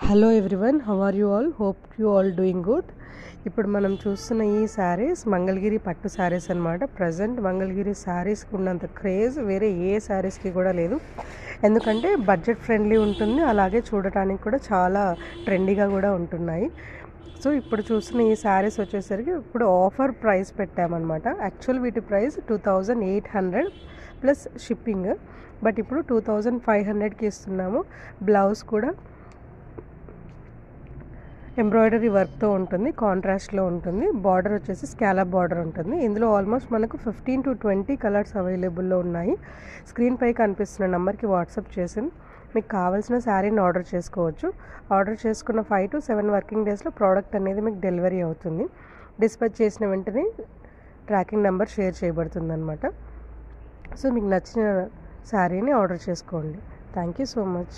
Hello everyone, how are you all? Hope you all doing good. ఇప్పుడు మనం చూస్తున్న ఈ శారీస్ మంగళగిరి పట్టు శారీస్ అనమాట. ప్రజెంట్ మంగళగిరి శారీస్కి ఉన్నంత క్రేజ్ వేరే ఏ శారీస్కి కూడా లేదు. ఎందుకంటే బడ్జెట్ ఫ్రెండ్లీ ఉంటుంది, అలాగే చూడటానికి కూడా చాలా ట్రెండీగా కూడా ఉంటున్నాయి. సో ఇప్పుడు చూస్తున్న ఈ శారీస్ వచ్చేసరికి ఇప్పుడు ఆఫర్ ప్రైస్ పెట్టామన్నమాట. యాక్చువల్ వీటి ప్రైస్ 2800 ప్లస్ షిప్పింగ్, బట్ ఇప్పుడు 2500కి ఇస్తున్నాము. బ్లౌజ్ కూడా ఎంబ్రాయిడరీ వర్క్తో ఉంటుంది, కాంట్రాస్ట్లో ఉంటుంది. బార్డర్ వచ్చేసి స్కాలప్ బార్డర్ ఉంటుంది. ఇందులో ఆల్మోస్ట్ మనకు 15 to 20 కలర్స్ అవైలబుల్లో ఉన్నాయి. స్క్రీన్పై కనిపిస్తున్న నెంబర్కి వాట్సాప్ చేసి మీకు కావాల్సిన శారీని ఆర్డర్ చేసుకోవచ్చు. ఆర్డర్ చేసుకున్న 5 to 7 వర్కింగ్ డేస్లో ప్రోడక్ట్ అనేది మీకు డెలివరీ అవుతుంది. డిస్పాచ్ చేసిన వెంటనే ట్రాకింగ్ నెంబర్ షేర్ చేయబడుతుంది అనమాట. సో మీకు నచ్చిన శారీని ఆర్డర్ చేసుకోండి. Thank you so much.